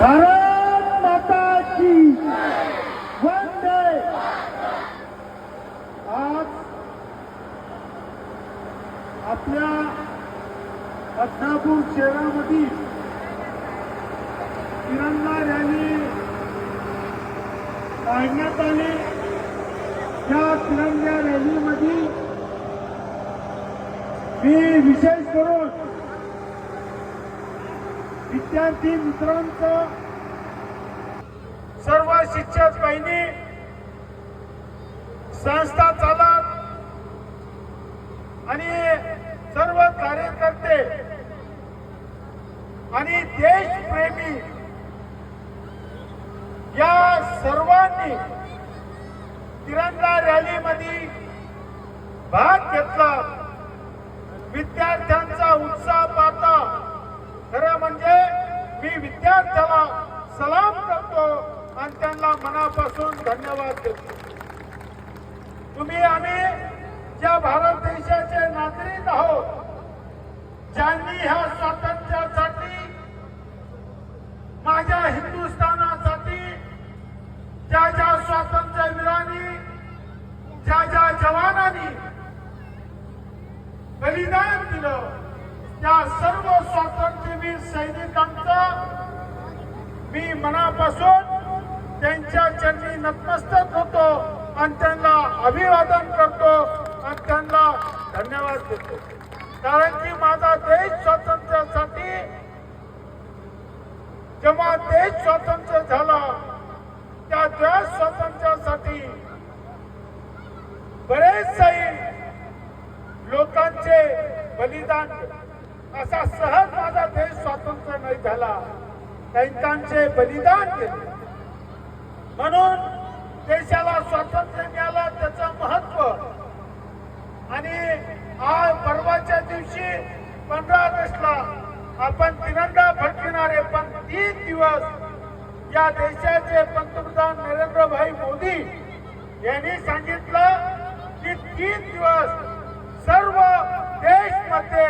भारत माता की वंदे। आज आपल्या बदनापूर शहरामध्ये तिरंगा रॅली काढण्यात आली। त्या तिरंगा रॅलीमध्ये मी विशेष करून विद्यार्थी मित्रांचं, सर्व शिक्षक बहिणी, संस्था चालक आणि सर्व कार्यकर्ते आणि देशप्रेमी या सर्वांनी तिरंगा रॅलीमध्ये भाग घेतला। विद्यार्थ्यांचा उत्साह पाहता खरं म्हणजे मी विद्यार्थ्याला सलाम करतो आणि त्यांना मनापासून धन्यवाद देतो। तुम्ही आम्ही ज्या भारत देशाचे नागरिक आहोत, ज्यांनी ह्या स्वातंत्र्यासाठी, माझ्या हिंदुस्थानासाठी ज्या ज्या स्वातंत्र्यवीरांनी, ज्या ज्या जवानांनी बलिदान दिलं, त्या सर्व स्वातंत्र्यवीर सैनिकांचं मी मनापासून त्यांच्या चरणी नतमस्तक होतो आणि त्यांना अभिवादन करतो आणि त्यांना धन्यवाद देतो। कारण की माझा देश स्वातंत्र्यासाठी, जेव्हा देश स्वतंत्र झाला, त्या देश स्वातंत्र्यासाठी बरेच लोकांचे बलिदान, असा सहज माझा देश स्वतंत्र नाही झाला, त्यांचे बलिदान केले म्हणून देशाला स्वातंत्र्य मिळालं, त्याचं महत्व। आणि आज परवाच्या दिवशी 15 ऑगस्टला आपण तिरंगा फडकविणारे, पण 3 दिवस या देशाचे पंतप्रधान नरेंद्रभाई मोदी यांनी सांगितलं की 3 दिवस सर्व देशमध्ये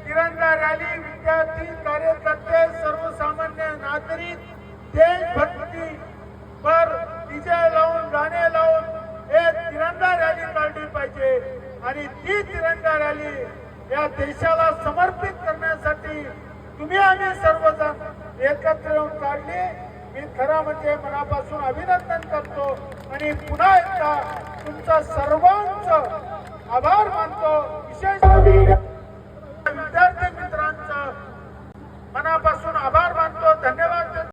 तिरंगा रॅली, विद्यार्थी, कार्यकर्ते, सर्वसामान्य नागरिक देशभक्ती पर डीजे लावून, गाणे लावून एक तिरंगा रॅली काढली पाहिजे। आणि ती तिरंगा रॅली या देशाला समर्पित करण्यासाठी तुम्ही आम्ही सर्वजण एकत्र येऊन काढली। मी खरं म्हणजे मनापासून अभिनंदन करतो आणि पुन्हा एकदा तुमचा सर्वांचं आभार मानतो। विशेष विद्यार्थी मित्रांचं मनापासून आभार मानतो, धन्यवाद देतो।